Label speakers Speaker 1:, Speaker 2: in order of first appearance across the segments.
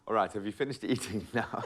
Speaker 1: All right, have you finished eating now?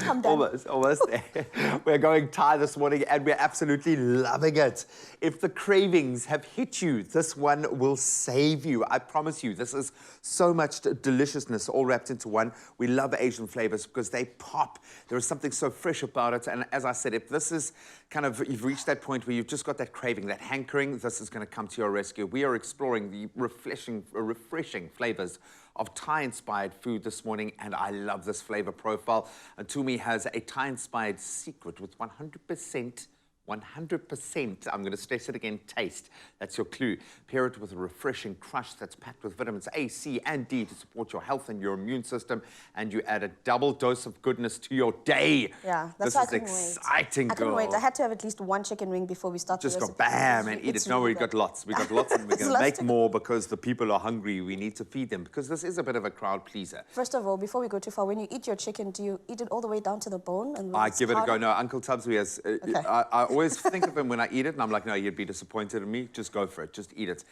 Speaker 2: I'm done.
Speaker 1: Almost there. We're going Thai this morning and we're absolutely loving it. If the cravings have hit you, this one will save you. I promise you, this is so much deliciousness all wrapped into one. We love Asian flavors because they pop. There is something so fresh about it. And as I said, if this is kind of, you've reached that point where you've just got that craving, that hankering, this is going to come to your rescue. We are exploring the refreshing flavors of Thai-inspired food this morning, and I love this flavor profile. And Tumi has a Thai-inspired secret with 100%, I'm going to stress it again, taste. That's your clue. Pair it with a refreshing KRUSH that's packed with vitamins A, C, and D to support your health and your immune system, and you add a double dose of goodness to your day.
Speaker 2: Yeah, that's
Speaker 1: this is exciting, girl.
Speaker 2: I couldn't wait. I had to have at least one chicken wing before we start.
Speaker 1: Just go bam and eat it. No, we got lots. We got lots, and we're going to make more because the people are hungry. We need to feed them because this is a bit of a crowd pleaser.
Speaker 2: First of all, before we go too far, when you eat your chicken, do you eat it all the way down to the bone? And
Speaker 1: I give it a go. No, Uncle Tubbs, has. Okay. I always think of him when I eat it, and I'm like, no, you'd be disappointed in me. Just go for it. Just eat it.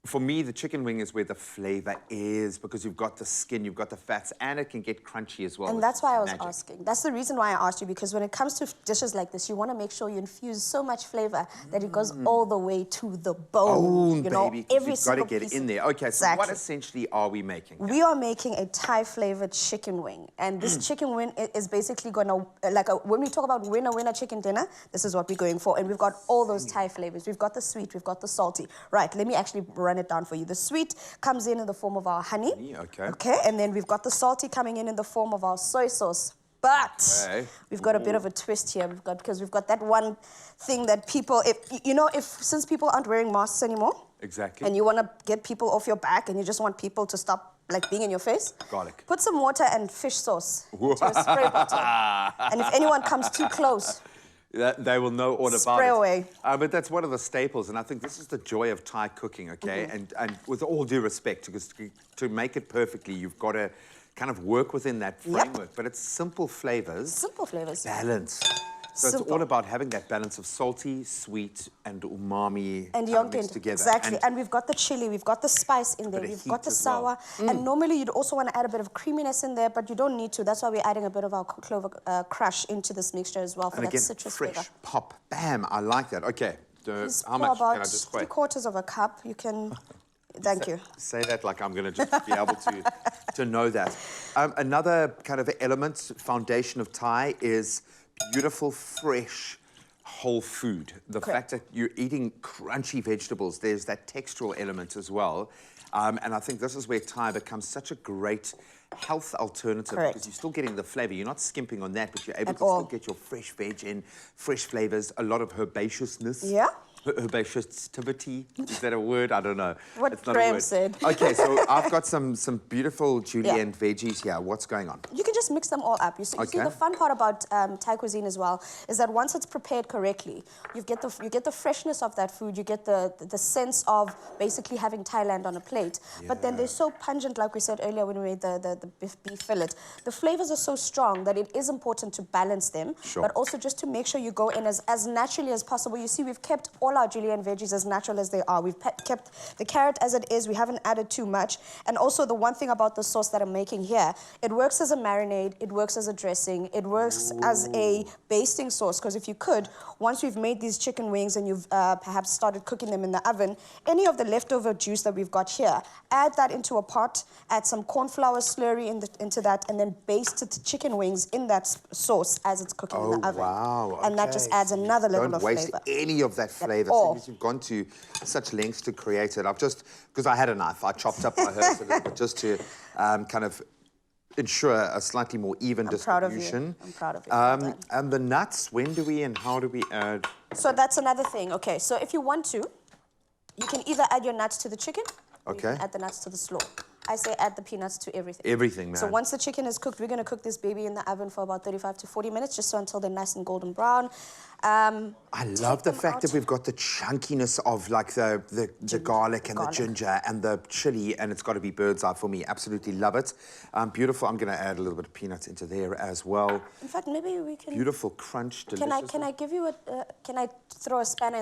Speaker 1: For me, the chicken wing is where the flavor is because you've got the skin, you've got the fats, and it can get crunchy as well.
Speaker 2: And that's why I was asking. That's the reason why I asked you, because when it comes to dishes like this, you want to make sure you infuse so much flavor that it goes all the way to the bone. You know,
Speaker 1: baby, you've got to get it in there. Okay, so what essentially are we making?
Speaker 2: We are making a Thai-flavored chicken wing. And this chicken wing is basically going to, when we talk about winner chicken dinner, this is what we're going for. And we've got all those Thai flavors. We've got the sweet, we've got the salty. Right, let me actually run it down for you. The sweet comes in the form of our honey. Okay, and then we've got the salty coming in the form of our soy sauce. But we've got a bit of a twist here. Because we've got that one thing that people, since people aren't wearing masks anymore.
Speaker 1: Exactly.
Speaker 2: And you want to get people off your back and you just want people to stop being in your face.
Speaker 1: Garlic.
Speaker 2: Put some water and fish sauce into a spray bottle. And if anyone comes too close,
Speaker 1: they will know all about it.
Speaker 2: Spray away.
Speaker 1: But that's one of the staples, and I think this is the joy of Thai cooking, okay? And with all due respect, because to make it perfectly, you've got to kind of work within that framework. But it's simple flavors.
Speaker 2: Simple flavors.
Speaker 1: Balance. So it's all about having that balance of salty, sweet, and umami
Speaker 2: and
Speaker 1: mixed together.
Speaker 2: Exactly. And we've got the chili, we've got the spice in there, we've got the sour. And normally you'd also want to add a bit of creaminess in there, but you don't need to. That's why we're adding a bit of our clover KRUSH into this mixture as well for that citrus
Speaker 1: fresh
Speaker 2: flavor.
Speaker 1: Pop, bam, I like that. Okay, how much
Speaker 2: about
Speaker 1: can I just weigh?
Speaker 2: 3/4 of a cup. You can. Thank you.
Speaker 1: Say that like I'm going to just be able to know that. Another kind of element, foundation of Thai is beautiful, fresh, whole food. The fact that you're eating crunchy vegetables, there's that textural element as well. And I think this is where Thai becomes such a great health alternative because you're still getting the flavor. You're not skimping on that, but you're able to still get your fresh veg in, fresh flavors, a lot of herbaceousness.
Speaker 2: Yeah.
Speaker 1: Herbaceoustivity, is that a word? I don't know.
Speaker 2: What Graham said.
Speaker 1: Okay, so I've got some beautiful julienne veggies here. What's going on?
Speaker 2: You can just mix them all up. You see the fun part about Thai cuisine as well is that once it's prepared correctly, you get the freshness of that food. You get the sense of basically having Thailand on a plate. But then they're so pungent, like we said earlier when we made the beef fillet. The flavors are so strong that it is important to balance them, but also just to make sure you go in as naturally as possible. You see, we've kept all our julienne veggies as natural as they are. We've kept the carrot as it is. We haven't added too much. And also the one thing about the sauce that I'm making here, it works as a marinade, it works as a dressing, it works as a basting sauce. Because if you could, once we've made these chicken wings and you've perhaps started cooking them in the oven, any of the leftover juice that we've got here, add that into a pot, add some cornflour slurry into that, and then baste the chicken wings in that sauce as it's cooking in the oven.
Speaker 1: Wow.
Speaker 2: And that just adds another level of flavor.
Speaker 1: Don't waste any of that flavor. Since you've gone to such lengths to create it. I've just, because I had a knife, I chopped up my herbs a little bit just to kind of ensure a slightly more even distribution.
Speaker 2: I'm proud of you.
Speaker 1: And the nuts, when do we and how do we add?
Speaker 2: So that's another thing. Okay, so if you want to, you can either add your nuts to the chicken, or you can add the nuts to the slaw. I say add the peanuts to everything.
Speaker 1: Everything, man.
Speaker 2: So once the chicken is cooked, we're going to cook this baby in the oven for about 35 to 40 minutes, just so until they're nice and golden brown.
Speaker 1: I love the fact that we've got the chunkiness of like the garlic and the ginger and the chili, and it's got to be bird's eye for me. Absolutely love it. Beautiful. I'm going to add a little bit of peanuts into there as well.
Speaker 2: In fact, maybe we can...
Speaker 1: Beautiful crunch, delicious.
Speaker 2: Can I give you a... can I throw a spanner in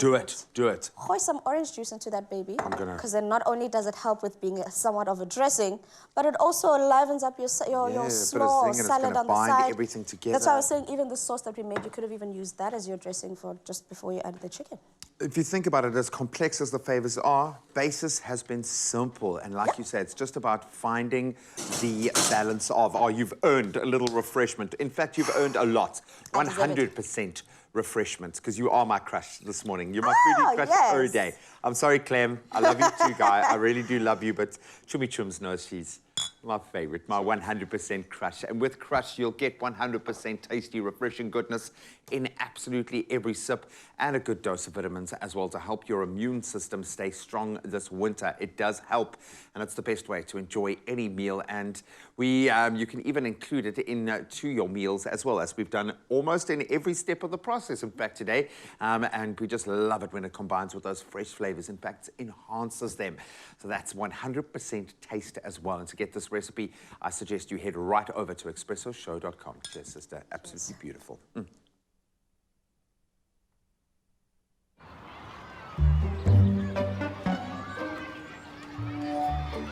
Speaker 1: Do it.
Speaker 2: Pour some orange juice into that baby.
Speaker 1: I'm going to...
Speaker 2: Because then not only does it help with being somewhat of a dressing, dressing, but it also livens up your slaw or salad on the side.
Speaker 1: Everything together.
Speaker 2: That's why I was saying even the sauce that we made, you could have even used that as your dressing for just before you added the chicken.
Speaker 1: If you think about it, as complex as the flavors are, basis has been simple. And like you said, it's just about finding the balance of, you've earned a little refreshment. In fact, you've earned a lot. 100% refreshment, because you are my crush this morning. You're my foodie crush every day. I'm sorry, Clem. I love you too, guy. I really do love you, but Chummy Chums knows she's my favorite, my 100% crush. And with KRUSH, you'll get 100% tasty, refreshing goodness in absolutely every sip, and a good dose of vitamins as well to help your immune system stay strong this winter. It does help, and it's the best way to enjoy any meal. And you can even include it into your meals as well, as we've done almost in every step of the process, in fact, today. And we just love it when it combines with those fresh flavors. In fact, enhances them. So that's 100% taste as well. And to get this recipe, I suggest you head right over to expressoshow.com. Cheers, sister. Absolutely beautiful.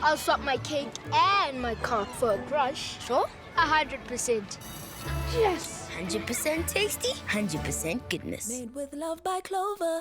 Speaker 3: I'll swap my cake and my cock for a KRUSH. Sure? 100%. Yes!
Speaker 4: 100% tasty, 100% goodness.
Speaker 5: Made with love by Clover.